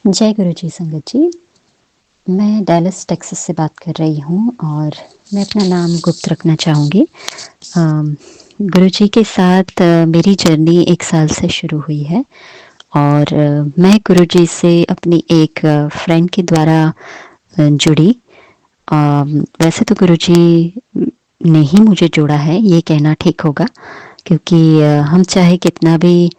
जय गुरु जी संगत जी। मैं डैलस टेक्सास से बात कर रही हूँ और मैं अपना नाम गुप्त रखना चाहूँगी। गुरु जी के साथ मेरी जर्नी 1 साल से शुरू हुई है और मैं गुरु जी से अपनी एक फ्रेंड के द्वारा जुड़ी। वैसे तो गुरु जी ने ही मुझे जोड़ा है, ये कहना ठीक होगा, क्योंकि हम चाहे कितना भी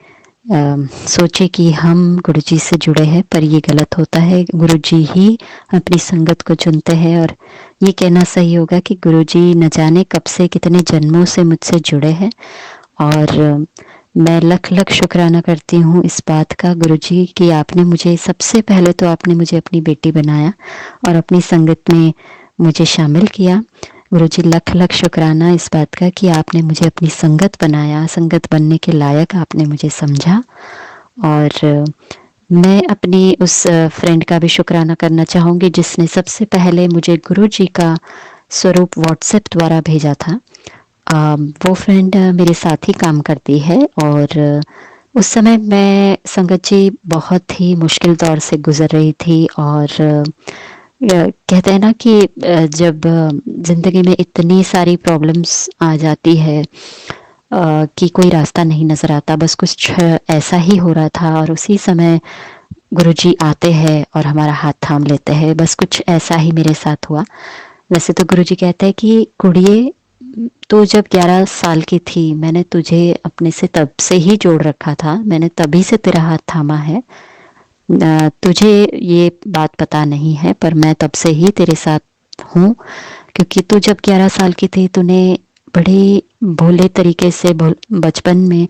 सोचे कि हम गुरुजी से जुड़े हैं, पर ये गलत होता है। गुरुजी ही अपनी संगत को चुनते हैं और ये कहना सही होगा कि गुरुजी न जाने कब से कितने जन्मों से मुझसे जुड़े हैं। और मैं लख लख शुक्राना करती हूँ इस बात का गुरुजी कि आपने मुझे, सबसे पहले तो आपने मुझे अपनी बेटी बनाया और अपनी संगत में मुझे शामिल किया। गुरुजी लख लख शुक्राना इस बात का कि आपने मुझे अपनी संगत बनाया, संगत बनने के लायक आपने मुझे समझा। और मैं अपनी उस फ्रेंड का भी शुक्राना करना चाहूँगी जिसने सबसे पहले मुझे गुरुजी का स्वरूप व्हाट्सएप द्वारा भेजा था। वो फ्रेंड मेरे साथ ही काम करती है और उस समय मैं संगत जी बहुत ही मुश्किल दौर से गुजर रही थी। और कहते हैं ना कि जब ज़िंदगी में इतनी सारी प्रॉब्लम्स आ जाती है कि कोई रास्ता नहीं नज़र आता, बस कुछ ऐसा ही हो रहा था और उसी समय गुरुजी आते हैं और हमारा हाथ थाम लेते हैं। बस कुछ ऐसा ही मेरे साथ हुआ। वैसे तो गुरुजी कहते हैं कि कुड़िए, तो जब 11 साल की थी मैंने तुझे अपने से तब से ही जोड़ रखा था, मैंने तभी से तेरा हाथ थामा है। तुझे ये बात पता नहीं है पर मैं तब से ही तेरे साथ हूँ, क्योंकि तू जब 11 साल की थी तूने बड़े भोले तरीके से बचपन में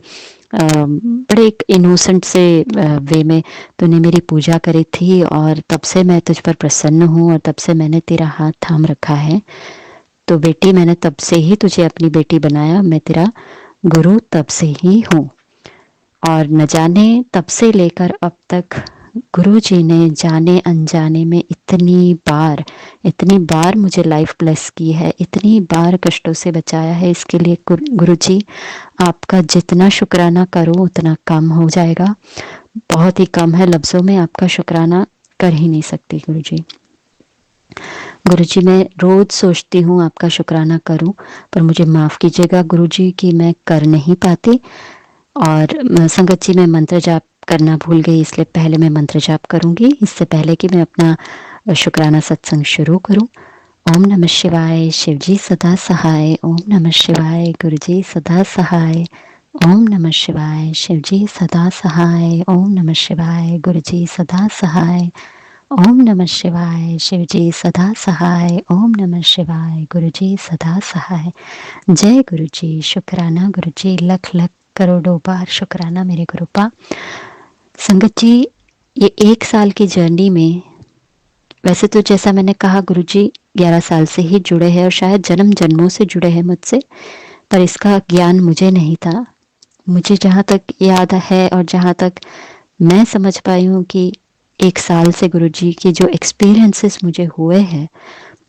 बड़े एक इनोसेंट से वे में तूने मेरी पूजा करी थी और तब से मैं तुझ पर प्रसन्न हूँ और तब से मैंने तेरा हाथ थाम रखा है। तो बेटी, मैंने तब से ही तुझे अपनी बेटी बनाया, मैं तेरा गुरु तब से ही हूँ। और न जाने तब से लेकर अब तक गुरुजी ने जाने अनजाने में इतनी बार मुझे लाइफ ब्लेस की है, इतनी बार कष्टों से बचाया है। इसके लिए गुरुजी आपका जितना शुक्राना करो उतना कम हो जाएगा, बहुत ही कम है। लफ्ज़ों में आपका शुक्राना कर ही नहीं सकती गुरुजी। गुरुजी, मैं रोज़ सोचती हूँ आपका शुक्राना करूँ, पर मुझे माफ़ कीजिएगा गुरुजी कि मैं कर नहीं पाती। और संगत जी, मैं मंत्र जाप करना भूल गई, इसलिए पहले मैं मंत्र जाप करूँगी, इससे पहले कि मैं अपना शुक्राना सत्संग शुरू करूँ। ओम नमः शिवाय, शिव जी सदा सहाय। ओम नमः शिवाय, गुरु जी सदा सहाय। ओम नमः शिवाय, शिव जी सदा सहाय। ओम नमः शिवाय, गुरु जी सदा सहाय। ओम नमः शिवाय, शिव जी सदा सहाय। ओम नमः शिवाय, गुरु जी सदा सहाय। जय गुरु जी। शुक्राना गुरु जी, लख लख करोड़ों बार शुक्राना मेरे गुरुपा। संगत जी, ये 1 साल की जर्नी में, वैसे तो जैसा मैंने कहा गुरुजी 11 साल से ही जुड़े हैं और शायद जन्म जन्मों से जुड़े हैं मुझसे, पर इसका ज्ञान मुझे नहीं था। मुझे जहाँ तक याद है और जहाँ तक मैं समझ पाई हूँ कि 1 साल से गुरुजी के जो एक्सपीरियंसेस मुझे हुए हैं,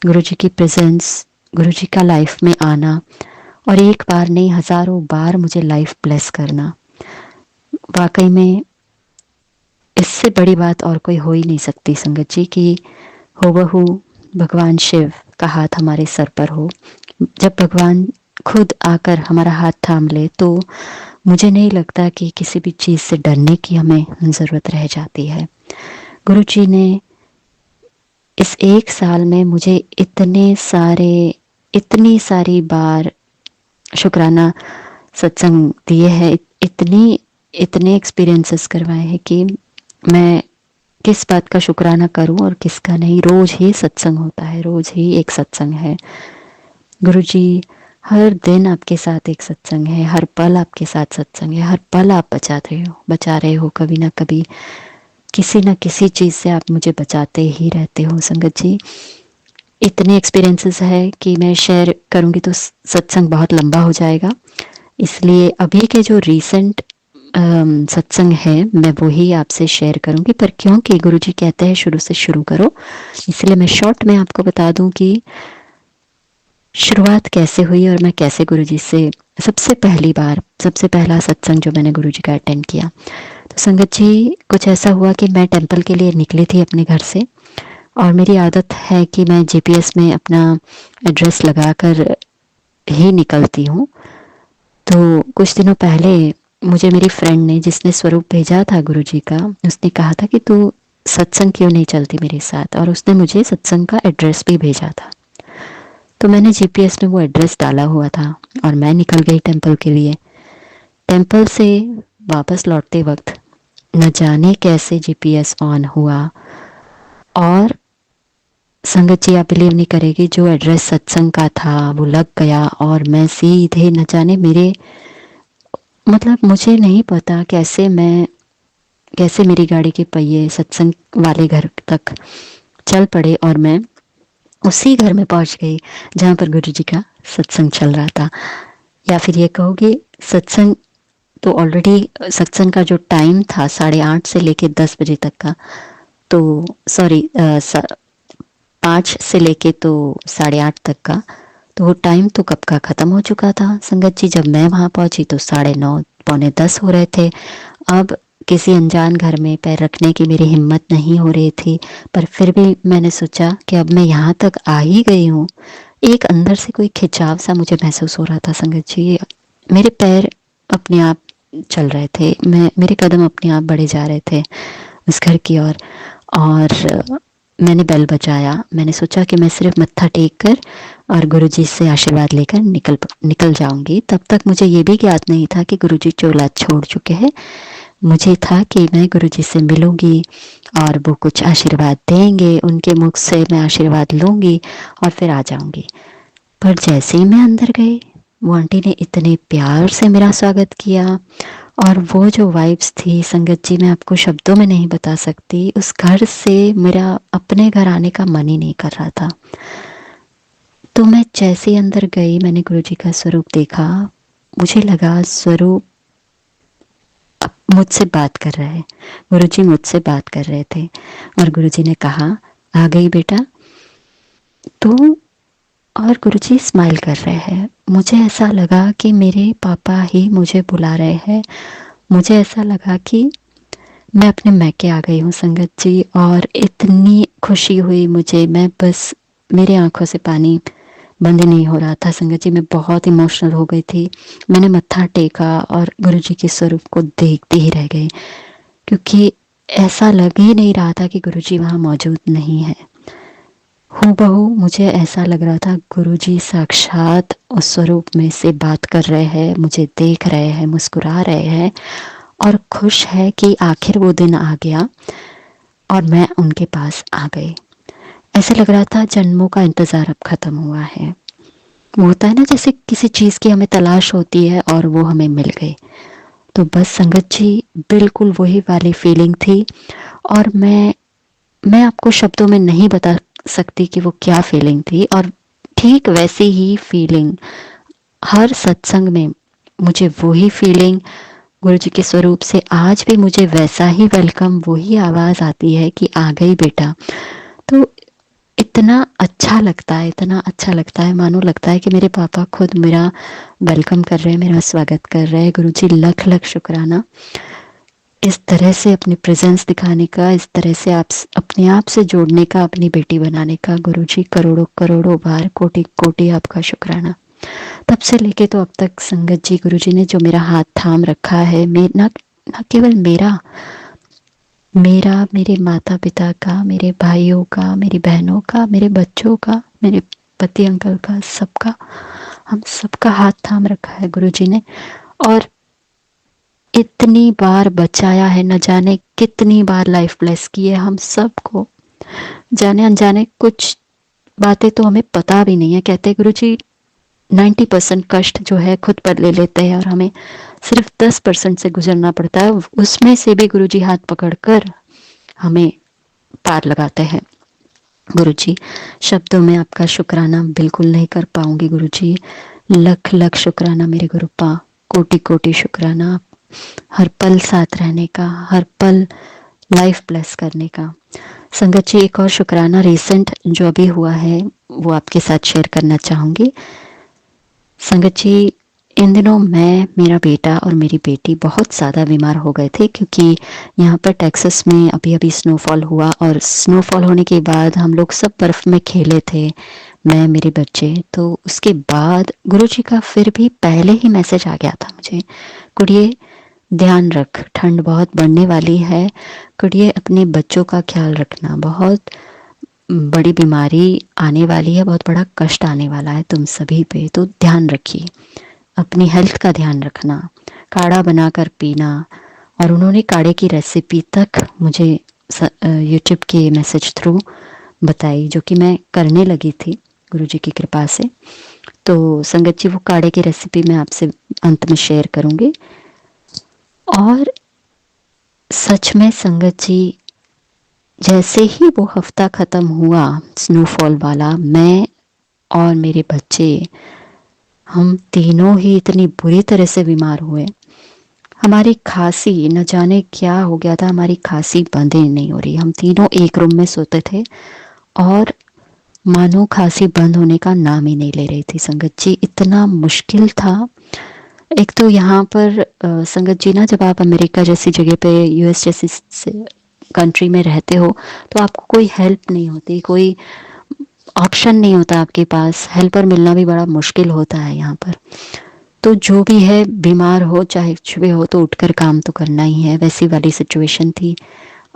गुरुजी की प्रेजेंस, गुरुजी का लाइफ में आना और एक बार नहीं हज़ारों बार मुझे लाइफ ब्लेस करना, वाकई में इससे बड़ी बात और कोई हो ही नहीं सकती संगत जी कि हूबहू भगवान शिव का हाथ हमारे सर पर हो। जब भगवान खुद आकर हमारा हाथ थाम ले तो मुझे नहीं लगता कि किसी भी चीज़ से डरने की हमें ज़रूरत रह जाती है। गुरु जी ने इस 1 साल में मुझे इतनी सारी बार शुक्राना सत्संग दिए हैं, इतने एक्सपीरियंसेस करवाए हैं कि मैं किस बात का शुक्राना करूं और किसका नहीं। रोज ही सत्संग होता है, रोज ही एक सत्संग है। गुरुजी, हर दिन आपके साथ एक सत्संग है, हर पल आपके साथ सत्संग है, हर पल आप बचा रहे हो कभी ना कभी किसी न किसी चीज़ से आप मुझे बचाते ही रहते हो। संगत जी, इतने एक्सपीरियंसेस है कि मैं शेयर करूंगी तो सत्संग बहुत लंबा हो जाएगा, इसलिए अभी के जो रीसेंट सत्संग है मैं वही आपसे शेयर करूंगी। पर क्योंकि गुरुजी कहते हैं शुरू से शुरू करो, इसलिए मैं शॉर्ट में आपको बता दूं कि शुरुआत कैसे हुई और मैं कैसे गुरुजी से सबसे पहला सत्संग जो मैंने गुरुजी का अटेंड किया। तो संगत जी कुछ ऐसा हुआ कि मैं टेंपल के लिए निकली थी अपने घर से, और मेरी आदत है कि मैं जीपीएस में अपना एड्रेस लगाकर ही निकलती हूँ। तो कुछ दिनों पहले मुझे मेरी फ्रेंड ने, जिसने स्वरूप भेजा था गुरुजी का, उसने कहा था कि तू सत्संग क्यों नहीं चलती मेरे साथ, और उसने मुझे सत्संग का एड्रेस भी भेजा था। तो मैंने जीपीएस में वो एड्रेस डाला हुआ था और मैं निकल गई टेंपल के लिए। टेंपल से वापस लौटते वक्त न जाने कैसे जीपीएस ऑन हुआ, और संगत जी आप बिलीव नहीं करेगी, जो एड्रेस सत्संग का था वो लग गया, और मैं सीधे न जाने मेरे, मतलब मुझे नहीं पता कैसे मेरी गाड़ी के पहिए सत्संग वाले घर तक चल पड़े, और मैं उसी घर में पहुंच गई जहाँ पर गुरुजी का सत्संग चल रहा था। या फिर ये कहोगे, सत्संग तो ऑलरेडी, सत्संग का जो टाइम था 8:30 से लेके 10 बजे तक का, तो सॉरी 5 से लेके तो 8:30 तक का, तो वो टाइम तो कब का ख़त्म हो चुका था संगत जी। जब मैं वहाँ पहुँची तो 9:30 पौने 10 हो रहे थे। अब किसी अनजान घर में पैर रखने की मेरी हिम्मत नहीं हो रही थी, पर फिर भी मैंने सोचा कि अब मैं यहाँ तक आ ही गई हूँ। एक अंदर से कोई खिंचाव सा मुझे महसूस हो रहा था संगत जी। मेरे पैर अपने आप चल रहे थे, मेरे कदम अपने आप बढ़े जा रहे थे उस घर की ओर। और मैंने बेल बजाया। मैंने सोचा कि मैं सिर्फ मत्था टेक कर और गुरुजी से आशीर्वाद लेकर निकल जाऊंगी। तब तक मुझे ये भी ज्ञात नहीं था कि गुरुजी चोला छोड़ चुके हैं। मुझे था कि मैं गुरुजी से मिलूंगी और वो कुछ आशीर्वाद देंगे, उनके मुख से मैं आशीर्वाद लूंगी और फिर आ जाऊंगी। पर जैसे ही मैं अंदर गई, वो आंटी ने इतने प्यार से मेरा स्वागत किया, और वो जो वाइब्स थी संगत जी, मैं आपको शब्दों में नहीं बता सकती। उस घर से मेरा अपने घर आने का मन ही नहीं कर रहा था। तो मैं जैसे ही अंदर गई, मैंने गुरुजी का स्वरूप देखा। मुझे लगा स्वरूप मुझसे बात कर रहा है, गुरुजी मुझसे बात कर रहे थे। और गुरुजी ने कहा, आ गई बेटा। तो और गुरुजी स्माइल कर रहे हैं। मुझे ऐसा लगा कि मेरे पापा ही मुझे बुला रहे हैं। मुझे ऐसा लगा कि मैं अपने मैके आ गई हूँ संगत जी, और इतनी खुशी हुई मुझे, मैं बस, मेरे आंखों से पानी बंद ही नहीं हो रहा था संगत जी। मैं बहुत इमोशनल हो गई थी। मैंने मत्था टेका और गुरुजी के स्वरूप को देखती ही रह गई, क्योंकि ऐसा लग ही नहीं रहा था कि गुरुजी वहाँ मौजूद नहीं है। हूबहू मुझे ऐसा लग रहा था गुरुजी साक्षात उस स्वरूप में से बात कर रहे हैं, मुझे देख रहे हैं, मुस्कुरा रहे हैं, और खुश है कि आखिर वो दिन आ गया और मैं उनके पास आ गई। ऐसे लग रहा था जन्मों का इंतज़ार अब ख़त्म हुआ है। वो होता है ना, जैसे किसी चीज़ की हमें तलाश होती है और वो हमें मिल गई। तो बस संगत जी, बिल्कुल वही वाली फीलिंग थी। और मैं आपको शब्दों में नहीं बता सकती कि वो क्या फीलिंग थी। और ठीक वैसी ही फीलिंग हर सत्संग में, मुझे वही फीलिंग गुरुजी के स्वरूप से आज भी मुझे वैसा ही वेलकम, वही आवाज़ आती है कि आ गई बेटा। तो इतना अच्छा लगता है, इतना अच्छा लगता है, मानो लगता है कि मेरे पापा खुद मेरा वेलकम कर रहे हैं, मेरा स्वागत कर रहे हैं। गुरुजी लख लख शुक्राना, इस तरह से अपनी प्रेजेंस दिखाने का, इस तरह से आप अपने आप से जोड़ने का, अपनी बेटी बनाने का। गुरुजी करोड़ों करोड़ों बार, कोटि कोटि आपका शुक्राना। तब से लेके तो अब तक संगत जी, गुरुजी ने जो मेरा हाथ थाम रखा है, ना केवल मेरा, मेरे माता पिता का, मेरे भाइयों का, मेरी बहनों का, मेरे बच्चों का, मेरे पति अंकल का, सबका, हम सबका हाथ थाम रखा है गुरुजी ने। और इतनी बार बचाया है, न जाने कितनी बार लाइफ ब्लेस की है हम सबको। जाने अनजाने कुछ बातें तो हमें पता भी नहीं है। कहते हैं गुरुजी 90% कष्ट जो है खुद पर ले लेते हैं और हमें सिर्फ 10% से गुजरना पड़ता है। उसमें से भी गुरुजी हाथ पकड़कर हमें पार लगाते हैं। गुरुजी, शब्दों में आपका शुक्राना बिल्कुल नहीं कर पाऊंगी गुरुजी। लख लख शुक्राना मेरे गुरुपा, कोटि कोटि शुक्राना, हर पल साथ रहने का, हर पल लाइफ ब्लेस करने का। संगत जी, एक और शुक्राना रिसेंट जो अभी हुआ है वो आपके साथ शेयर करना चाहूँगी। संगत जी, इन दिनों मैं, मेरा बेटा और मेरी बेटी बहुत ज़्यादा बीमार हो गए थे, क्योंकि यहाँ पर टेक्सास में अभी अभी स्नोफॉल हुआ, और स्नोफॉल होने के बाद हम लोग सब बर्फ़ में खेले थे, मैं, मेरे बच्चे। तो उसके बाद गुरुजी का फिर भी पहले ही मैसेज आ गया था मुझे, कुड़िए ध्यान रख, ठंड बहुत बढ़ने वाली है, कुड़िए अपने बच्चों का ख्याल रखना, बहुत बड़ी बीमारी आने वाली है, बहुत बड़ा कष्ट आने वाला है तुम सभी पे, तो ध्यान रखिए, अपनी हेल्थ का ध्यान रखना, काढ़ा बनाकर पीना। और उन्होंने काढ़े की रेसिपी तक मुझे यूट्यूब के मैसेज थ्रू बताई, जो कि मैं करने लगी थी गुरुजी की कृपा से। तो संगत जी, वो काढ़े की रेसिपी मैं आपसे अंत में शेयर करूंगी। और सच में संगत जी, जैसे ही वो हफ्ता ख़त्म हुआ स्नोफॉल वाला, मैं और मेरे बच्चे, हम तीनों ही इतनी बुरी तरह से बीमार हुए। हमारी खांसी, न जाने क्या हो गया था, हमारी खांसी बंद ही नहीं हो रही। हम तीनों एक रूम में सोते थे और मानो खांसी बंद होने का नाम ही नहीं ले रही थी संगत जी, इतना मुश्किल था। एक तो यहाँ पर संगत जी ना, जब आप अमेरिका जैसी जगह पे, यूएस जैसी कंट्री में रहते हो, तो आपको कोई हेल्प नहीं होती, कोई ऑप्शन नहीं होता आपके पास, हेल्पर मिलना भी बड़ा मुश्किल होता है यहाँ पर। तो जो भी है, बीमार हो चाहे कुछ भी हो, तो उठकर काम तो करना ही है, वैसी वाली सिचुएशन थी।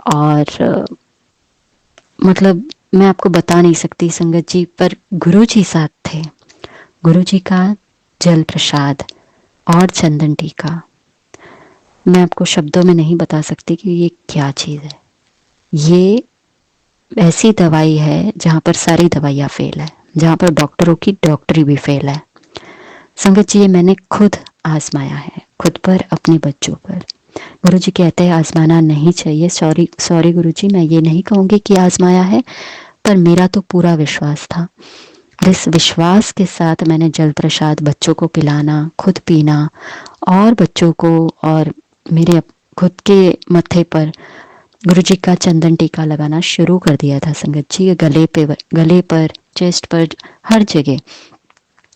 और मतलब मैं आपको बता नहीं सकती संगत जी, पर गुरु जी साथ थे। गुरु जी का जल प्रसाद और चंदन टीका, मैं आपको शब्दों में नहीं बता सकती कि ये क्या चीज़ है। ये ऐसी दवाई है जहाँ पर सारी दवाइयाँ फेल है, जहाँ पर डॉक्टरों की डॉक्टरी भी फेल है। संगत जी, ये मैंने खुद आजमाया है, खुद पर, अपने बच्चों पर। गुरुजी कहते हैं आजमाना नहीं चाहिए, सॉरी सॉरी गुरुजी, मैं ये नहीं कहूँगी कि आजमाया है, पर मेरा तो पूरा विश्वास था। इस विश्वास के साथ मैंने जल प्रसाद बच्चों को पिलाना, खुद पीना, और बच्चों को, और मेरे खुद के मत्थे पर गुरुजी का चंदन टीका लगाना शुरू कर दिया था संगत जी। गले पर, चेस्ट पर, हर जगह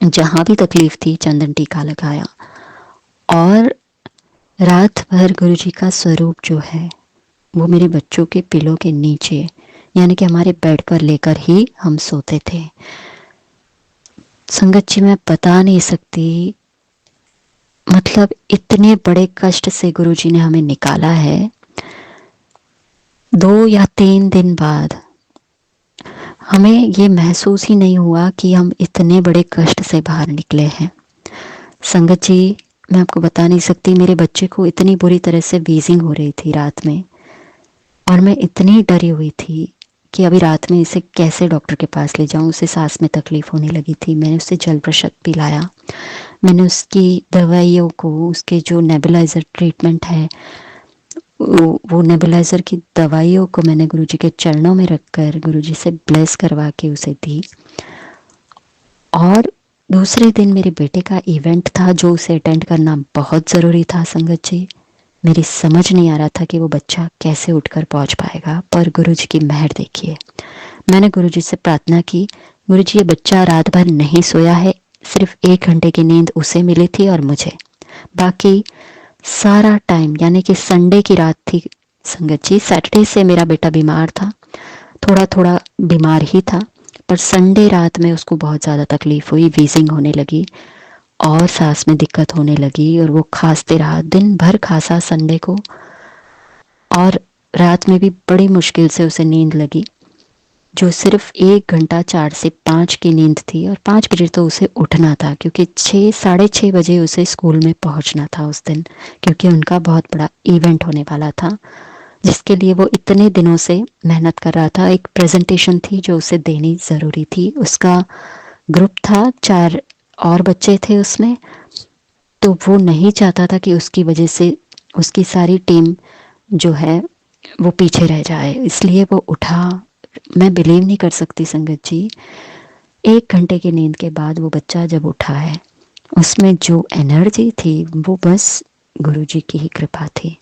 जहाँ भी तकलीफ थी चंदन टीका लगाया। और रात भर गुरुजी का स्वरूप जो है, वो मेरे बच्चों के पिलो के नीचे, यानी कि हमारे बेड पर लेकर ही हम सोते थे। संगत जी, मैं बता नहीं सकती, मतलब इतने बड़े कष्ट से गुरुजी ने हमें निकाला है। 2 या 3 दिन बाद हमें ये महसूस ही नहीं हुआ कि हम इतने बड़े कष्ट से बाहर निकले हैं। संगत जी, मैं आपको बता नहीं सकती, मेरे बच्चे को इतनी बुरी तरह से वीजिंग हो रही थी रात में, और मैं इतनी डरी हुई थी कि अभी रात में इसे कैसे डॉक्टर के पास ले जाऊं। उसे सांस में तकलीफ होने लगी थी। मैंने उसे जल प्रसाद पिलाया, मैंने उसकी दवाइयों को, उसके जो नेबुलाइजर ट्रीटमेंट है, वो नेबुलाइजर की दवाइयों को मैंने गुरुजी के चरणों में रखकर गुरुजी से ब्लेस करवा के उसे दी। और दूसरे दिन मेरे बेटे का इवेंट था, जो उसे अटेंड करना बहुत ज़रूरी था संगत जी। मेरी समझ नहीं आ रहा था कि वो बच्चा कैसे उठकर पहुंच पाएगा, पर गुरुजी की मेहर देखिए। मैंने गुरुजी से प्रार्थना की, गुरुजी ये बच्चा रात भर नहीं सोया है, सिर्फ 1 घंटे की नींद उसे मिली थी और मुझे, बाकी सारा टाइम, यानी कि संडे की रात थी संगत जी, सैटरडे से मेरा बेटा बीमार था, थोड़ा थोड़ा बीमार ही था, पर संडे रात में उसको बहुत ज़्यादा तकलीफ हुई, वीजिंग होने लगी और सांस में दिक्कत होने लगी, और वो खांसते रहा, दिन भर खांसा संडे को, और रात में भी बड़ी मुश्किल से उसे नींद लगी, जो सिर्फ 1 घंटा 4 से 5 की नींद थी। और 5 बजे तो उसे उठना था, क्योंकि 6, साढ़े 6 बजे उसे स्कूल में पहुंचना था उस दिन, क्योंकि उनका बहुत बड़ा इवेंट होने वाला था, जिसके लिए वो इतने दिनों से मेहनत कर रहा था। एक प्रेजेंटेशन थी जो उसे देनी ज़रूरी थी, उसका ग्रुप था, 4 और बच्चे थे उसमें, तो वो नहीं चाहता था कि उसकी वजह से उसकी सारी टीम जो है वो पीछे रह जाए, इसलिए वो उठा। मैं बिलीव नहीं कर सकती संगत जी, 1 घंटे की नींद के बाद वो बच्चा जब उठा है, उसमें जो एनर्जी थी वो बस गुरुजी की ही कृपा थी।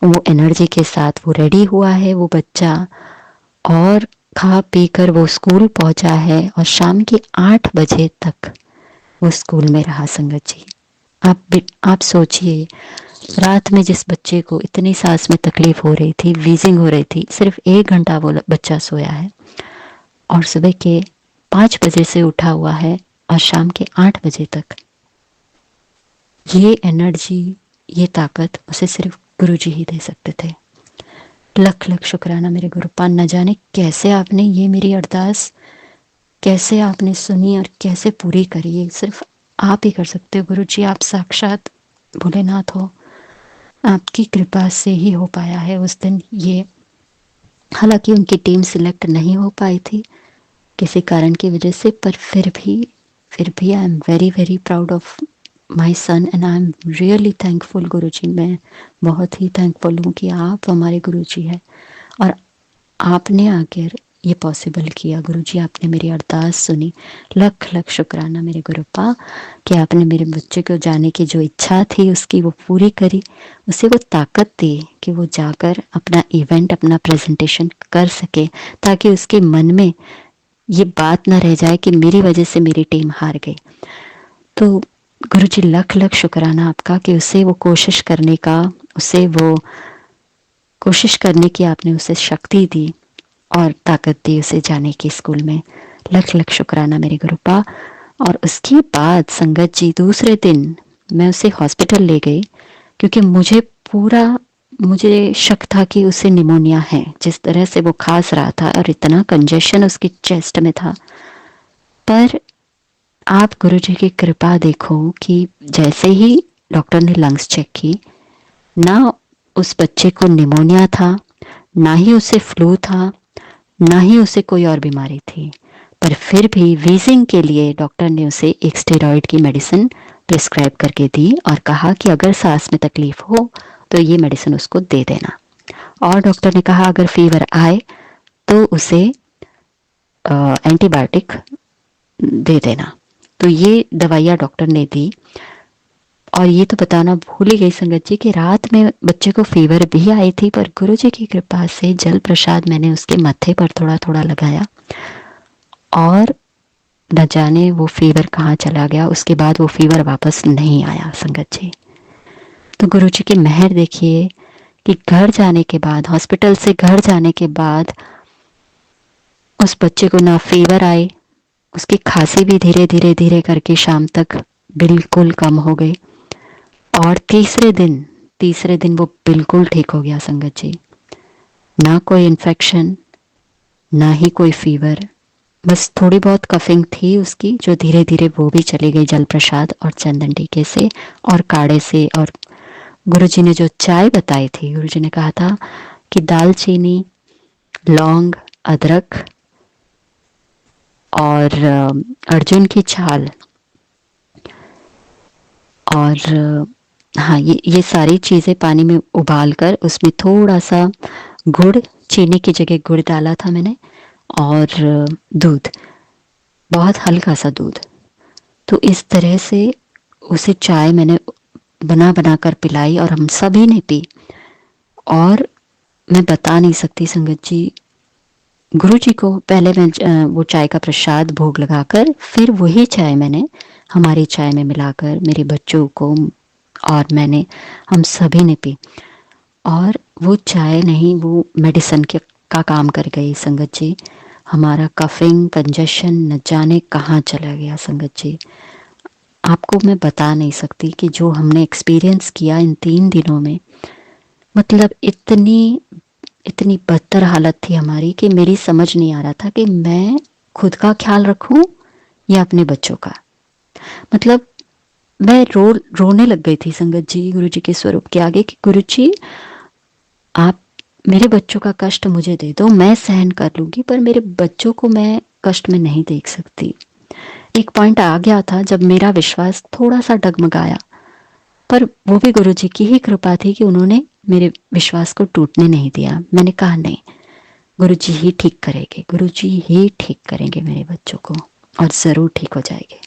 वो एनर्जी के साथ वो रेडी हुआ है वो बच्चा, और खा पी कर वो स्कूल पहुंचा है, और शाम के 8 बजे तक वो स्कूल में रहा संगत जी। आप सोचिए, रात में जिस बच्चे को इतनी सांस में तकलीफ हो रही थी, वीजिंग हो रही थी, सिर्फ 1 घंटा वो बच्चा सोया है और सुबह के 5 बजे से उठा हुआ है और शाम के 8 बजे तक। ये एनर्जी, ये ताकत उसे सिर्फ गुरुजी ही दे सकते थे। लख लख शुक्राना मेरे गुरुपान, न जाने कैसे आपने ये मेरी अरदास कैसे आपने सुनी और कैसे पूरी करी। ये सिर्फ आप ही कर सकते हो गुरुजी, आप साक्षात भोलेनाथ हो। आपकी कृपा से ही हो पाया है उस दिन ये। हालांकि उनकी टीम सिलेक्ट नहीं हो पाई थी किसी कारण की वजह से, पर फिर भी I am very very proud of my son and I am really thankful Guruji. मैं बहुत ही थैंकफुल हूँ कि आप हमारे गुरुजी हैं और आपने आकर ये पॉसिबल किया। गुरुजी, आपने मेरी अरदास सुनी। लख लख शुक्राना मेरे गुरुपा कि आपने मेरे बच्चे को जाने की जो इच्छा थी उसकी वो पूरी करी, उसे वो ताकत दी कि वो जाकर अपना इवेंट, अपना प्रेजेंटेशन कर सके, ताकि उसके मन में ये बात ना रह जाए कि मेरी वजह से मेरी टीम हार गई। तो गुरुजी, लख लख शुक्राना आपका कि उसे वो कोशिश करने का, उसे वो कोशिश करने की आपने उसे शक्ति दी और ताकत दी उसे जाने की स्कूल में। लख लख शुक्राना मेरे गुरुपा। और उसके बाद संगत जी, दूसरे दिन मैं उसे हॉस्पिटल ले गई क्योंकि मुझे शक था कि उसे निमोनिया है। जिस तरह से वो खांस रहा था और इतना कंजेशन उसकी चेस्ट में था। पर आप गुरुजी की कृपा देखो कि जैसे ही डॉक्टर ने लंग्स चेक की, ना उस बच्चे को निमोनिया था, ना ही उसे फ्लू था, ना ही उसे कोई और बीमारी थी। पर फिर भी वीजिंग के लिए डॉक्टर ने उसे एक स्टेरॉइड की मेडिसिन प्रिस्क्राइब करके दी और कहा कि अगर सांस में तकलीफ हो तो ये मेडिसिन उसको दे देना। और डॉक्टर ने कहा अगर फीवर आए तो उसे एंटीबायोटिक दे देना। तो ये दवाइयाँ डॉक्टर ने दी। और ये तो बताना भूल ही गई संगत जी कि रात में बच्चे को फीवर भी आई थी, पर गुरु जी की कृपा से जल प्रसाद मैंने उसके माथे पर थोड़ा थोड़ा लगाया और न जाने वो फीवर कहाँ चला गया। उसके बाद वो फीवर वापस नहीं आया संगत जी। तो गुरु जी की मेहर देखिए कि घर जाने के बाद, हॉस्पिटल से घर जाने के बाद उस बच्चे को ना फीवर आई, उसकी खांसी भी धीरे धीरे धीरे करके शाम तक बिल्कुल कम हो गई। और तीसरे दिन वो बिल्कुल ठीक हो गया संगत जी। ना कोई इन्फेक्शन, ना ही कोई फीवर, बस थोड़ी बहुत कफिंग थी उसकी जो धीरे धीरे वो भी चली गई जल प्रसाद और चंदन टीके से और काढ़े से। और गुरुजी ने जो चाय बताई थी, गुरुजी ने कहा था कि दालचीनी, लौंग, अदरक और अर्जुन की छाल और हाँ, ये सारी चीज़ें पानी में उबाल कर उसमें थोड़ा सा गुड़, चीनी की जगह गुड़ डाला था मैंने, और दूध, बहुत हल्का सा दूध। तो इस तरह से उसे चाय मैंने बना बना कर पिलाई और हम सभी ने पी। और मैं बता नहीं सकती संगत जी, गुरु जी को पहले मैं वो चाय का प्रसाद भोग लगाकर फिर वही चाय मैंने हमारी चाय में मिलाकर मेरे बच्चों को और मैंने, हम सभी ने पी। और वो चाय नहीं, वो मेडिसिन के का काम कर गई संगत जी। हमारा कफिंग, कंजेशन न जाने कहाँ चला गया संगत जी। आपको मैं बता नहीं सकती कि जो हमने एक्सपीरियंस किया इन 3 दिनों में, मतलब इतनी इतनी बदतर हालत थी हमारी कि मेरी समझ नहीं आ रहा था कि मैं खुद का ख्याल रखूं या अपने बच्चों का। मतलब मैं रोने लग गई थी संगत जी गुरु जी के स्वरूप के आगे कि गुरु जी, आप मेरे बच्चों का कष्ट मुझे दे दो, मैं सहन कर लूंगी, पर मेरे बच्चों को मैं कष्ट में नहीं देख सकती। एक पॉइंट आ गया था जब मेरा विश्वास थोड़ा सा डगमगाया, पर वो भी गुरु जी की ही कृपा थी कि उन्होंने मेरे विश्वास को टूटने नहीं दिया। मैंने कहा नहीं, गुरु जी ही ठीक करेंगे, गुरु जी ही ठीक करेंगे मेरे बच्चों को और ज़रूर ठीक हो जाएंगे।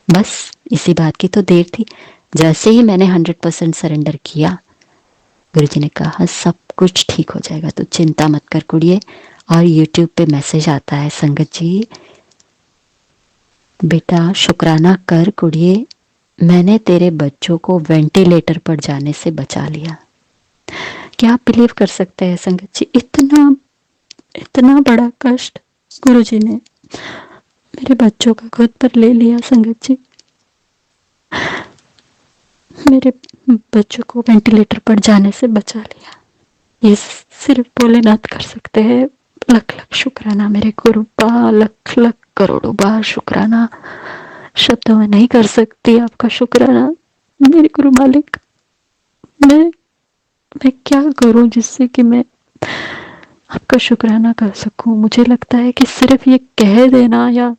बस इसी बात की तो देर थी। जैसे ही मैंने 100% सरेंडर किया, गुरु जी ने कहा सब कुछ ठीक हो जाएगा, तो चिंता मत कर कुड़िए। और यूट्यूब पे मैसेज आता है संगत जी, बेटा शुक्राना कर कुड़िए, मैंने तेरे बच्चों को वेंटिलेटर पर जाने से बचा लिया। क्या आप बिलीव कर सकते हैं संगत जी, इतना इतना बड़ा कष्ट गुरुजी ने मेरे बच्चों का खुद पर ले लिया। संगत जी, मेरे बच्चों को वेंटिलेटर पर जाने से बचा लिया। ये सिर्फ भोलेनाथ कर सकते हैं। लख लख शुक्राना मेरे गुरुपा, लख लख करोड़ों बार शुक्राना। शब्दों में नहीं कर सकती आपका शुक्राना मेरे गुरु मालिक। मैं क्या करूं जिससे कि मैं आपका शुक्राना कर सकूं। मुझे लगता है कि सिर्फ ये कह देना या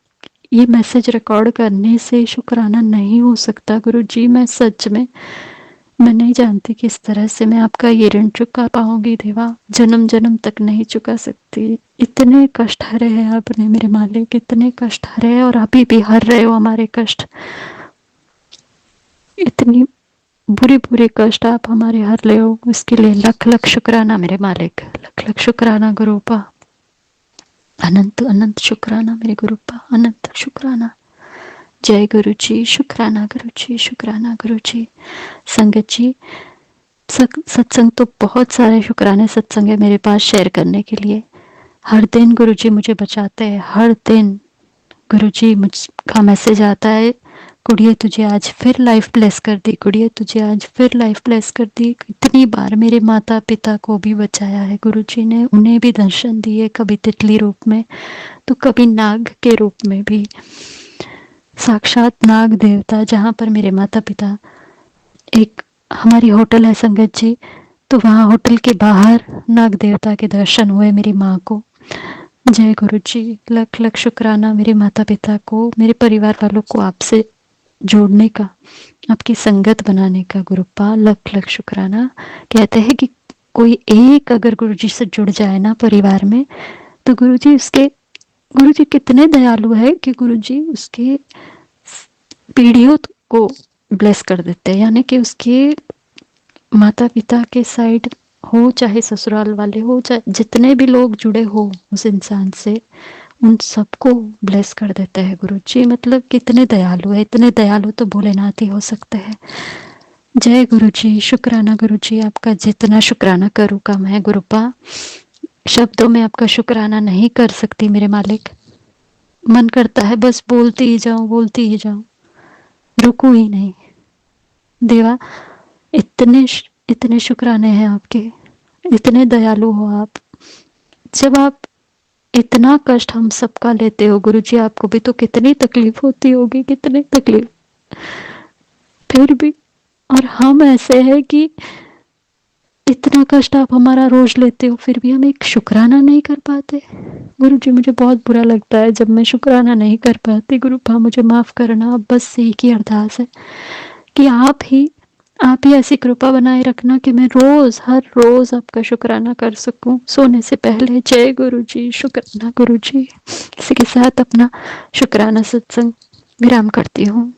ये मैसेज रिकॉर्ड करने से शुक्राना नहीं हो सकता। गुरु जी, मैं नहीं जानती किस तरह से मैं आपका ये ऋण चुका पाऊंगी देवा। जन्म जन्म तक नहीं चुका सकती। इतने कष्ट हरे हैं आपने मेरे मालिक, इतने कष्ट हरे हैं और अभी भी हर रहे हो हमारे कष्ट। इतनी बुरे बुरे कष्ट आप हमारे हर ले हो, इसके लिए लख लख शुक्राना मेरे मालिक, लख लख शुक्राना गुरुपा। अनंत अनंत शुक्राना मेरे गुरुपा, अनंत शुक्राना। जय गुरु जी, शुक्राना गुरु जी, शुक्राना गुरु जी। संगत जी, सत्संग तो बहुत सारे शुक्राने सत्संग है मेरे पास शेयर करने के लिए। हर दिन गुरुजी मुझे बचाते हैं, हर दिन गुरुजी मुझका मैसेज आता है, कुड़िए तुझे आज फिर लाइफ ब्लेस कर दी, कुड़िए तुझे आज फिर लाइफ ब्लेस कर दी। इतनी बार मेरे माता पिता को भी बचाया है गुरुजी ने, उन्हें भी दर्शन दिए, कभी तितली रूप में तो कभी नाग के रूप में भी। साक्षात नाग देवता, जहाँ पर मेरे माता पिता, एक हमारी होटल है संगत जी, तो वहाँ होटल के बाहर नाग देवता के दर्शन हुए मेरी माँ को। जय गुरु जी, लख लख शुक्राना मेरे माता पिता को, मेरे परिवार वालों को आपसे जोड़ने का, आपकी संगत बनाने का गुरुपा, लख लख शुक्राना। कहते हैं कि कोई एक अगर गुरु जी से जुड़ जाए ना परिवार में, तो गुरु जी कितने दयालु है कि गुरु जी उसके पीढ़ियों को ब्लेस कर देते हैं। यानी कि उसके माता पिता के साइड हो चाहे ससुराल वाले हो, चाहे जितने भी लोग जुड़े हो उस इंसान से, उन सबको ब्लेस कर देते हैं गुरु जी। मतलब कितने दयालु है, इतने दयालु तो भोलेनाथ ही हो सकते हैं। जय गुरु जी, शुक्राना गुरु जी, आपका जितना शुक्राना करूँ कम है गुरुपा। शब्दों में आपका शुक्राना नहीं कर सकती मेरे मालिक। मन करता है बस बोलती ही जाऊं, बोलती ही जाऊं, रुकू ही नहीं देवा। इतने इतने शुक्राने हैं आपके, इतने दयालु हो आप। जब आप इतना कष्ट हम सबका लेते हो गुरुजी, आपको भी तो कितनी तकलीफ होती होगी, कितनी तकलीफ, फिर भी। और हम ऐसे हैं कि इतना कष्ट आप हमारा रोज लेते हो, फिर भी हम एक शुक्राना नहीं कर पाते। गुरुजी, मुझे बहुत बुरा लगता है जब मैं शुक्राना नहीं कर पाती। गुरुपा मुझे माफ करना। बस एक ही अरदास है कि आप ही ऐसी कृपा बनाए रखना कि मैं रोज, हर रोज आपका शुक्राना कर सकूं सोने से पहले। जय गुरु जी, शुक्राना गुरु जी। इसी के साथ अपना शुक्राना सत्संग विराम करती हूँ।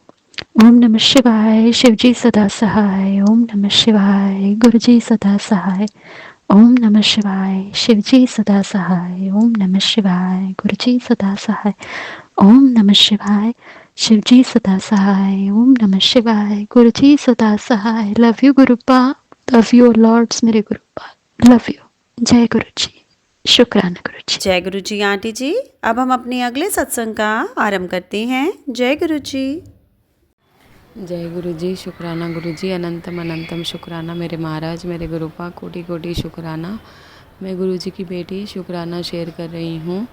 ओम नमः शिवाय, शिवजी सदा सहाय। ओम नमः शिवाय, गुरु जी सदा सहाय। ओम नमः शिवाय, शिवजी सदा सहाय। ओम नमः शिवाय, गुरु जी सदा सहाय। ओम नमः शिवाय, शिवजी सदा सहाय। ओम नमः शिवाय, गुरु जी सदा सहाय। Love you Gurupa, love you lords मेरे गुरुपा, लव यू। जय गुरु जी, शुक्राना गुरु जी। जय गुरु जी आंटी जी। अब हम अपने अगले सत्संग का आरंभ करते हैं। जय गुरु जी। जय गुरु जी, शुक्राना गुरु जी, अनंतम अनंतम शुक्राना मेरे महाराज, मेरे गुरुपा, कोटि कोटि शुक्राना। मैं गुरु जी की बेटी शुक्राना शेयर कर रही हूँ।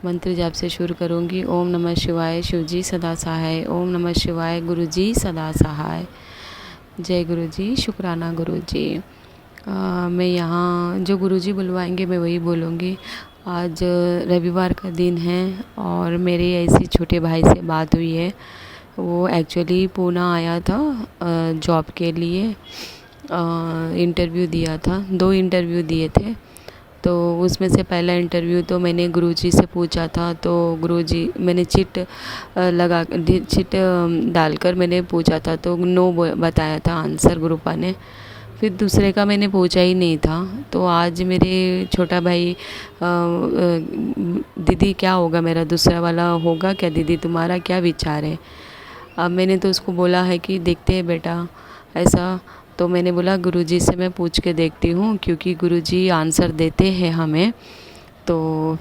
मंत्र जाप से शुरू करूँगी। ओम नमः शिवाय, शिवजी सदा सहाय। ओम नमः शिवाय, गुरु जी सदा सहाय। जय गुरु जी, शुक्राना गुरु जी। मैं यहाँ जो गुरु जी बुलवाएंगे मैं वही बोलूँगी। आज रविवार का दिन है और मेरे ऐसी छोटे भाई से बात हुई है। वो एक्चुअली पूना आया था जॉब के लिए, इंटरव्यू दिया था, 2 इंटरव्यू दिए थे। तो उसमें से पहला इंटरव्यू तो मैंने गुरुजी से पूछा था, तो गुरुजी मैंने चिट डालकर मैंने पूछा था, तो नो बताया था आंसर गुरुपा ने। फिर दूसरे का मैंने पूछा ही नहीं था। तो आज मेरे छोटा भाई दीदी क्या होगा, मेरा दूसरा वाला होगा क्या, दीदी तुम्हारा क्या विचार है। अब मैंने तो उसको बोला है कि देखते हैं बेटा ऐसा। तो मैंने बोला गुरुजी से मैं पूछ के देखती हूँ, क्योंकि गुरुजी आंसर देते हैं हमें। तो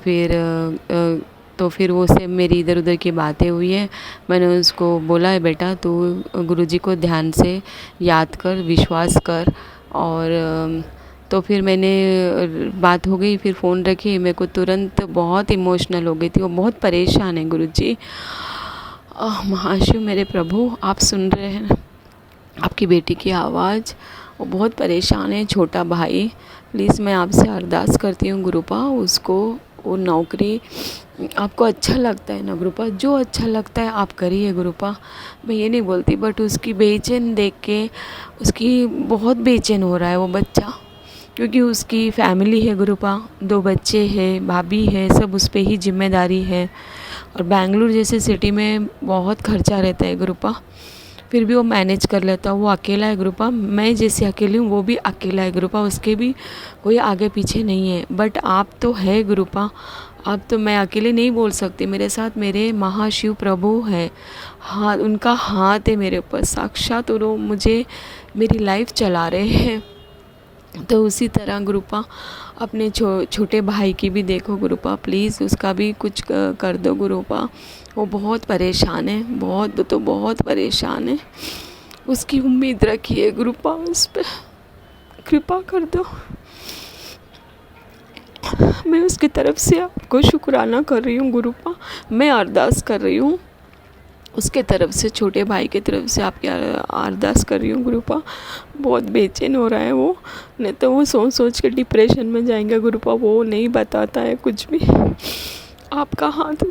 फिर वो से मेरी इधर उधर की बातें हुई है। मैंने उसको बोला है बेटा तू गुरुजी को ध्यान से याद कर, विश्वास कर। और तो फिर मैंने बात हो गई, फिर फ़ोन रखी। मेरे को तुरंत बहुत इमोशनल हो गई थी, वो बहुत परेशान है गुरुजी। महाशिव मेरे प्रभु, आप सुन रहे हैं आपकी बेटी की आवाज़, वो बहुत परेशान है। छोटा भाई, प्लीज़ मैं आपसे अरदास करती हूँ गुरुपा, उसको वो नौकरी आपको अच्छा लगता है ना गुरुपा, जो अच्छा लगता है आप करिए गुरुपा। मैं ये नहीं बोलती, बट उसकी बेचैन देख के उसकी बहुत बेचैन हो रहा है वो बच्चा, क्योंकि उसकी फैमिली है गुरुपा, 2 बच्चे हैं, भाभी है, सब उस पर ही जिम्मेदारी है। और बेंगलुरु जैसे सिटी में बहुत खर्चा रहता है गुरुपा, फिर भी वो मैनेज कर लेता। वो अकेला है गुरुपा, मैं जैसे अकेली हूँ वो भी अकेला है गुरुपा, उसके भी कोई आगे पीछे नहीं है। बट आप तो है गुरुपा, आप तो, मैं अकेले नहीं बोल सकती, मेरे साथ मेरे महाशिव प्रभु है, हाथ उनका हाथ है मेरे ऊपर, साक्षात वो मुझे मेरी लाइफ चला रहे हैं। तो उसी तरह गुरुपा अपने छोटे भाई की भी देखो गुरुपा, प्लीज़ उसका भी कुछ कर दो गुरुपा। वो बहुत परेशान है, बहुत परेशान है। उसकी उम्मीद रखिए गुरुपा, उस पर कृपा कर दो। मैं उसकी तरफ से आपको शुक्राना कर रही हूँ गुरुपा, मैं अरदास कर रही हूँ उसके तरफ से, छोटे भाई की तरफ से आपकी अरदास कर रही हूँ गुरुपा। बहुत बेचैन हो रहा है वो, नहीं तो वो सोच सोच के डिप्रेशन में जाएंगे गुरुपा, वो नहीं बताता है कुछ भी। आपका हाथ,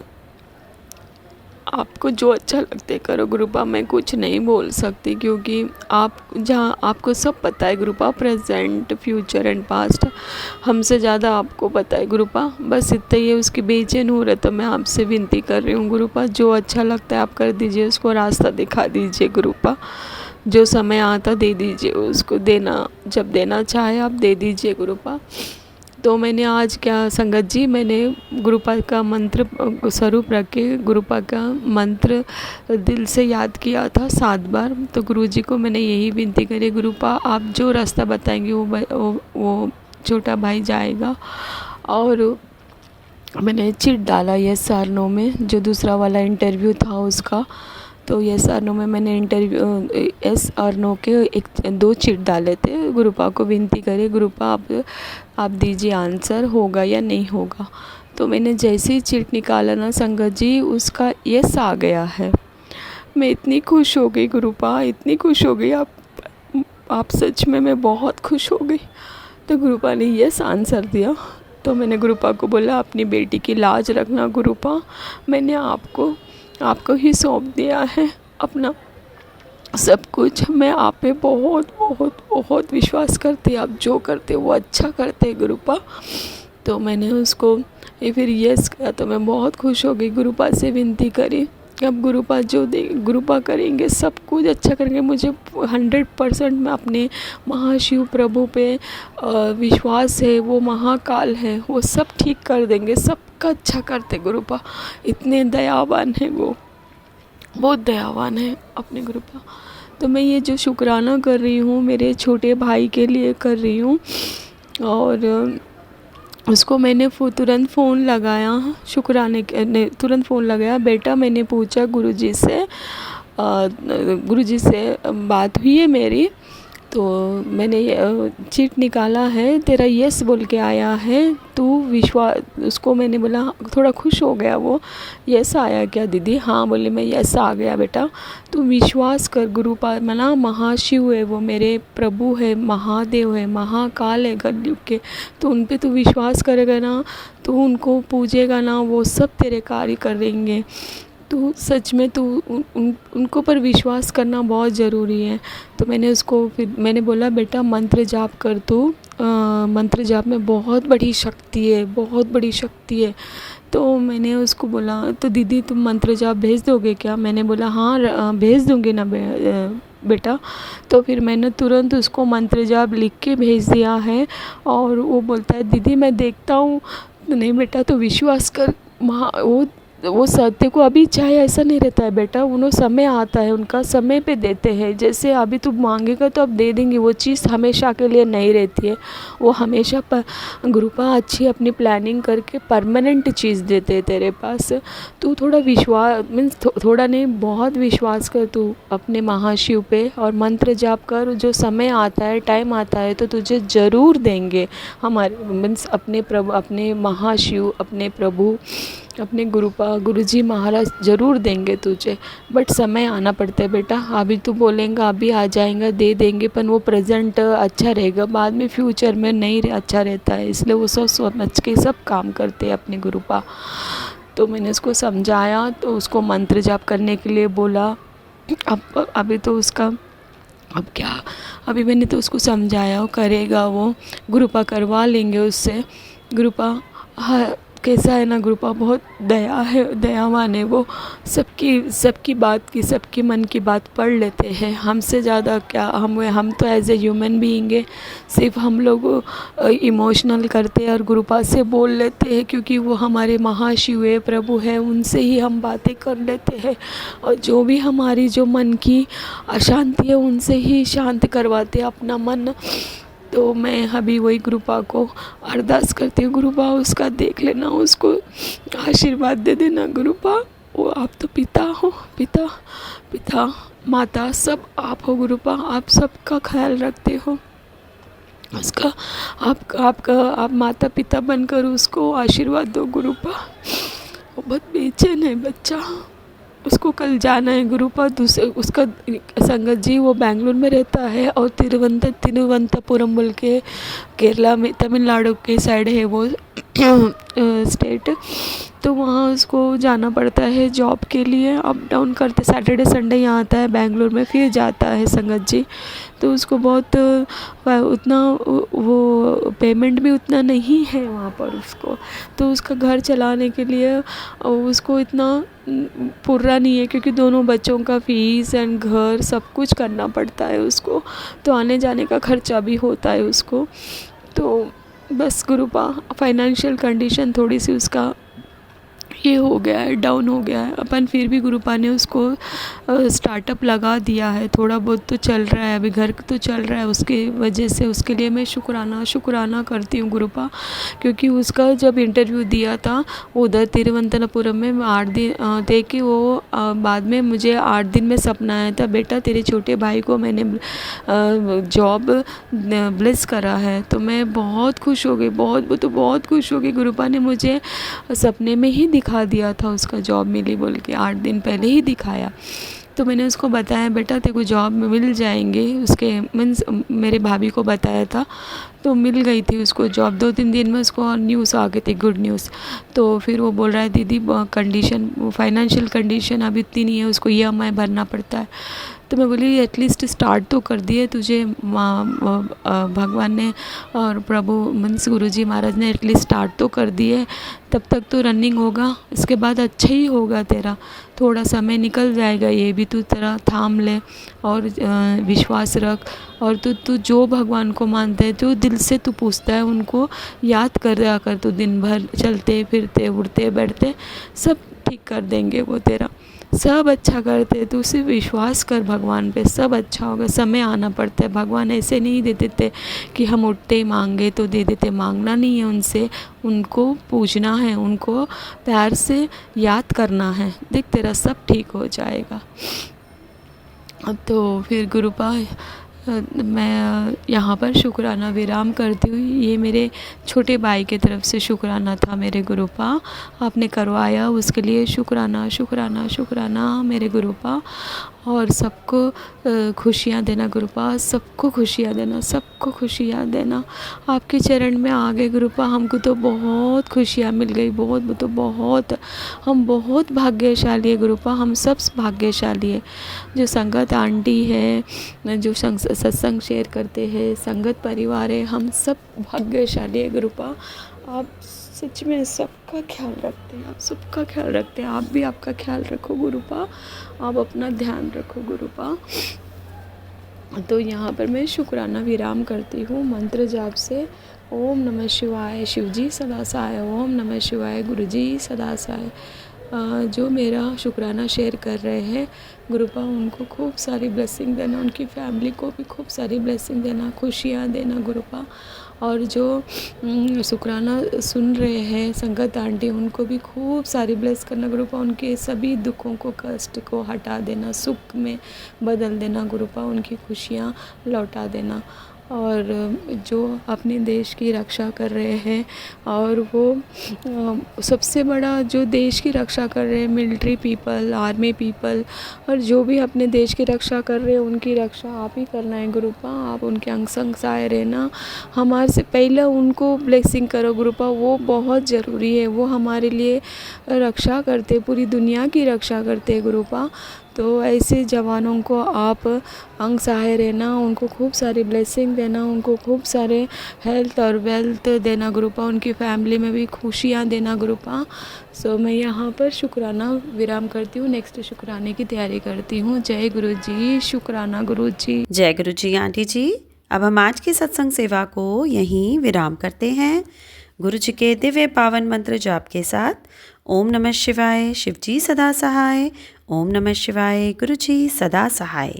आपको जो अच्छा लगता है करो गुरुपा, मैं कुछ नहीं बोल सकती, क्योंकि आप जहाँ आपको सब पता है गुरुपा, प्रेजेंट फ्यूचर एंड पास्ट हमसे ज़्यादा आपको पता है गुरुपा। बस इतना ही है, उसकी बेचैन हो रहा, तो मैं आपसे विनती कर रही हूँ गुरुपा, जो अच्छा लगता है आप कर दीजिए, उसको रास्ता दिखा दीजिए गुरुपा, जो समय आता दे दीजिए उसको, देना जब देना चाहे आप दे दीजिए गुरुपा। तो मैंने आज क्या संगत जी, मैंने गुरुपा का मंत्र स्वरूप रख के गुरुपा का मंत्र दिल से याद किया था 7 बार। तो गुरुजी को मैंने यही विनती करी, गुरुपा आप जो रास्ता बताएंगे वो छोटा भाई जाएगा। और मैंने चिट डाला यस और नो में, जो दूसरा वाला इंटरव्यू था उसका, तो यस और नो में मैंने यस और नो के 2 चिट डाले थे। गुरुपा को विनती करे, गुरुपा आप दीजिए आंसर, होगा या नहीं होगा। तो मैंने जैसे ही चिट निकाला ना संगत जी, उसका यस आ गया है। मैं इतनी खुश हो गई गुरुपा, इतनी खुश हो गई, आप सच में, मैं बहुत खुश हो गई। तो गुरुपा ने यस आंसर दिया। तो मैंने गुरुपा को बोला अपनी बेटी की लाज रखना गुरुपा, मैंने आपको ही सौंप दिया है अपना सब कुछ। मैं आप पे बहुत बहुत बहुत विश्वास करती, आप जो करते वो अच्छा करते गुरुपा। तो मैंने उसको फिर यस किया, तो मैं बहुत खुश हो गई। गुरुपा से विनती करी, अब गुरुपा जो दे गुरुपा करेंगे, सब कुछ अच्छा करेंगे। मुझे 100% में अपने महाशिव प्रभु पे विश्वास है, वो महाकाल है, वो सब ठीक कर देंगे, सबका अच्छा करते गुरुपा। इतने दयावान है वो, बहुत दयावान है अपने गुरुपा। तो मैं ये जो शुक्राना कर रही हूँ मेरे छोटे भाई के लिए कर रही हूँ। और उसको मैंने तुरंत फ़ोन लगाया, शुक्राने के तुरंत फ़ोन लगाया, बेटा मैंने पूछा गुरुजी से बात हुई है मेरी, तो मैंने चिट निकाला है, तेरा यस बोल के आया है, तू विश्वास, उसको मैंने बोला, थोड़ा खुश हो गया वो, यस आया क्या दीदी, हाँ बोले मैं यस आ गया बेटा, तू विश्वास कर, गुरुपा मना महाशिव है, वो मेरे प्रभु है, महादेव है, महाकाल है कलयुग के, तो उन पे तू विश्वास करेगा ना, तू उनको पूजेगा ना, वो सब तेरे कार्य करेंगे। तो सच में तो उनको पर विश्वास करना बहुत ज़रूरी है। तो मैंने उसको फिर मैंने बोला बेटा मंत्र जाप कर, तो मंत्र जाप में बहुत बड़ी शक्ति है, बहुत बड़ी शक्ति है। तो मैंने उसको बोला, तो दीदी तुम मंत्र जाप भेज दोगे क्या? मैंने बोला हाँ भेज दूँगी ना बेटा। तो फिर मैंने तुरंत उसको मंत्र जाप लिख के भेज दिया है। और वो बोलता है दीदी मैं देखता हूँ। नहीं बेटा तो विश्वास कर, वो वो सत्य को अभी चाहे ऐसा नहीं रहता है बेटा, उन्हों समय आता है, उनका समय पे देते हैं। जैसे अभी तू मांगेगा तो अब दे देंगे, वो चीज़ हमेशा के लिए नहीं रहती है। वो हमेशा गुरुपा अच्छी अपनी प्लानिंग करके परमानेंट चीज़ देते हैं तेरे पास। तू थोड़ा विश्वास मीन्स थोड़ा नहीं, बहुत विश्वास कर तू अपने महाशिव पे और मंत्र जाप कर। जो समय आता है, टाइम आता है तो तुझे ज़रूर देंगे हमारे मीन्स अपने प्रभु, अपने महाशिव, अपने प्रभु, अपने गुरुजी महाराज ज़रूर देंगे तुझे। बट समय आना पड़ता है बेटा। अभी तू बोलेंगा अभी आ जाएगा, दे देंगे, पर वो प्रेजेंट अच्छा रहेगा, बाद में फ्यूचर में नहीं अच्छा रहता है। इसलिए वो सब समझ के सब काम करते हैं अपने गुरुपा। तो मैंने उसको समझाया, तो उसको मंत्र जाप करने के लिए बोला। अब अभी तो उसका अब क्या, अभी मैंने तो उसको समझाया, वो करेगा, वो गुरुपा करवा लेंगे उससे। गुरुपा हाँ कैसा है ना, गुरुपा बहुत दया है, दयावान है वो। सबकी बात की, सबकी मन की बात पढ़ लेते हैं। हमसे ज़्यादा क्या, हम तो एज ए ह्यूमन बीइंग है, सिर्फ हम लोग इमोशनल करते हैं और गुरुपा से बोल लेते हैं, क्योंकि वो हमारे महाशिव है, प्रभु है, उनसे ही हम बातें कर लेते हैं। और जो भी हमारी जो मन की अशांति है उनसे ही शांत करवाते हैं अपना मन। तो मैं अभी वही गुरुपा को अरदास करती हूँ, गुरुपा उसका देख लेना, उसको आशीर्वाद दे देना गुरुपा। वो आप तो पिता हो, पिता माता सब आप हो गुरुपा, आप सबका ख्याल रखते हो उसका। आप माता पिता बनकर उसको आशीर्वाद दो गुरुपा। वो बहुत बेचैन है बच्चा, उसको कल जाना है गुरुपा। दूसरे उसका संगत जी वो बेंगलुरु में रहता है और तिरुवनंतपुरम बोल के केरला में, तमिलनाडु के साइड है वो स्टेट। तो वहाँ उसको जाना पड़ता है जॉब के लिए, अप डाउन करते, सैटरडे संडे यहाँ आता है बेंगलुरु में, फिर जाता है संगत जी। तो उसको बहुत उतना वो पेमेंट भी उतना नहीं है वहाँ पर उसको। तो उसका घर चलाने के लिए उसको इतना पूरा नहीं है, क्योंकि दोनों बच्चों का फीस एंड घर सब कुछ करना पड़ता है उसको। तो आने जाने का खर्चा भी होता है उसको। तो बस गुरुपा फाइनेंशियल कंडीशन थोड़ी सी उसका ये हो गया है, डाउन हो गया है। अपन फिर भी गुरुपा ने उसको स्टार्टअप लगा दिया है, थोड़ा बहुत तो चल रहा है, अभी घर तो चल रहा है उसके वजह से। उसके लिए मैं शुक्राना करती हूँ गुरुपा, क्योंकि उसका जब इंटरव्यू दिया था उधर तिरुवनंतपुरम में 8 दिन थे कि वो बाद में मुझे 8 दिन में सपना आया था, बेटा तेरे छोटे भाई को मैंने जॉब ब्लेस करा है। तो मैं बहुत खुश हो गई, बहुत खुश हो गई। गुरुपा ने मुझे सपने में ही दिखा दिया था उसका जॉब मिली बोल के, 8 दिन पहले ही दिखाया। तो मैंने उसको बताया बेटा तेरे को जॉब मिल जाएंगे, उसके मीन्स मेरे भाभी को बताया था। तो मिल गई थी उसको जॉब, 2-3 दिन में उसको न्यूज़ आ गई थी, गुड न्यूज़। तो फिर वो बोल रहा है दीदी कंडीशन, फाइनेंशियल कंडीशन अभी इतनी नहीं है, उसको EMI भरना पड़ता है। तो मैं बोली एटलीस्ट स्टार्ट तो कर दिए तुझे भगवान ने और प्रभु मीन्स गुरुजी महाराज ने एटलीस्ट स्टार्ट तो कर दिए, तब तक तो रनिंग होगा, इसके बाद अच्छा ही होगा तेरा, थोड़ा समय निकल जाएगा, ये भी तू तेरा थाम ले और विश्वास रख। और तू जो भगवान को मानता है, जो दिल से तू पूछता है उनको याद कर तू दिन भर चलते फिरते उड़ते बैठते सब ठीक कर देंगे वो तेरा, सब अच्छा करते। तू सिर्फ विश्वास कर भगवान पे, सब अच्छा होगा। समय आना पड़ता है, भगवान ऐसे नहीं दे देते कि हम उठते ही मांगे तो दे देते, मांगना नहीं है उनसे, उनको पूजना है, उनको प्यार से याद करना है, देख तेरा सब ठीक हो जाएगा। तो फिर गुरुपा मैं यहाँ पर शुक्राना विराम करती हूँ। ये मेरे छोटे भाई की तरफ से शुक्राना था मेरे गुरुपा, आपने करवाया उसके लिए शुक्राना मेरे गुरुपा। और सबको खुशियाँ देना गुरुपा, सबको खुशियाँ देना। आपके चरण में आ गए गुरुपा, हमको तो बहुत खुशियाँ मिल गई, बहुत हम बहुत भाग्यशाली है गुरुपा, हम सब भाग्यशाली है। जो संगत आंटी है, जो सत्संग शेयर करते हैं, संगत परिवार है, हम सब भाग्यशाली है गुरुपा। आप सच में सबका ख्याल रखते हैं, आप सबका ख्याल रखते हैं, आप भी आपका ख्याल रखो गुरुपा, आप अपना ध्यान रखो गुरुपा। तो यहाँ पर मैं शुक्राना विराम करती हूँ मंत्र जाप से। ओम नमः शिवाय, शिवजी सदा सहाय। ओम नमः शिवाय, गुरुजी सदा सहाय। जो मेरा शुक्राना शेयर कर रहे हैं गुरुपा, उनको खूब सारी ब्लेसिंग देना, उनकी फैमिली को भी खूब सारी ब्लेसिंग देना, खुशियाँ देना गुरुपा। और जो शुक्राना सुन रहे हैं संगत आंटी, उनको भी खूब सारी ब्लेस करना गुरुपा, उनके सभी दुखों को, कष्ट को हटा देना, सुख में बदल देना गुरुपा, उनकी खुशियाँ लौटा देना। और जो अपने देश की रक्षा कर रहे हैं, और वो सबसे बड़ा जो देश की रक्षा कर रहे हैं, मिलिट्री पीपल, आर्मी पीपल, और जो भी अपने देश की रक्षा कर रहे हैं, उनकी रक्षा आप ही करना है गुरुपा। आप उनके अंग संग सहाय रहना, हमारे से पहले उनको ब्लेसिंग करो गुरुपा, वो बहुत ज़रूरी है। वो हमारे लिए रक्षा करते, पूरी दुनिया की रक्षा करते गुरुपा। तो ऐसे जवानों को आप अंग सहाय रहना, उनको खूब सारी ब्लेसिंग देना, उनको खूब सारे हेल्थ और वेल्थ देना गुरुपा, उनकी फैमिली में भी खुशियाँ देना गुरुपा। सो मैं यहाँ पर शुक्राना विराम करती हूँ, नेक्स्ट शुक्राने की तैयारी करती हूँ। जय गुरु जी, शुक्राना गुरु जी। जय गुरु जी आंटी जी। अब हम आज की सत्संग सेवा को यहीं विराम करते हैं। गुरु जी के दिव्य पावन मंत्र जाप के साथ ओम नमः शिवाय, शिव जी सदा सहाय। ओम नमः शिवाय, गुरु जी सदा सहाय।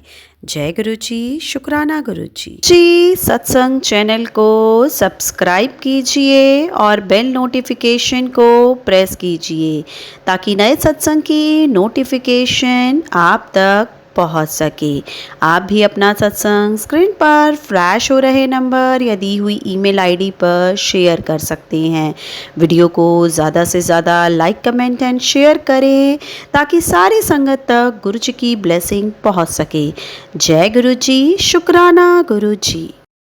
जय गुरु जी, शुक्राना गुरु जी। सत्संग चैनल को सब्सक्राइब कीजिए और बेल नोटिफिकेशन को प्रेस कीजिए ताकि नए सत्संग की नोटिफिकेशन आप तक पहुंच सके। आप भी अपना सत्संग स्क्रीन पर फ्लैश हो रहे नंबर या दी हुई ईमेल आईडी पर शेयर कर सकते हैं। वीडियो को ज़्यादा से ज़्यादा लाइक, कमेंट एंड शेयर करें ताकि सारी संगत तक गुरु जी की ब्लेसिंग पहुंच सके। जय गुरु जी, शुक्राना गुरु जी।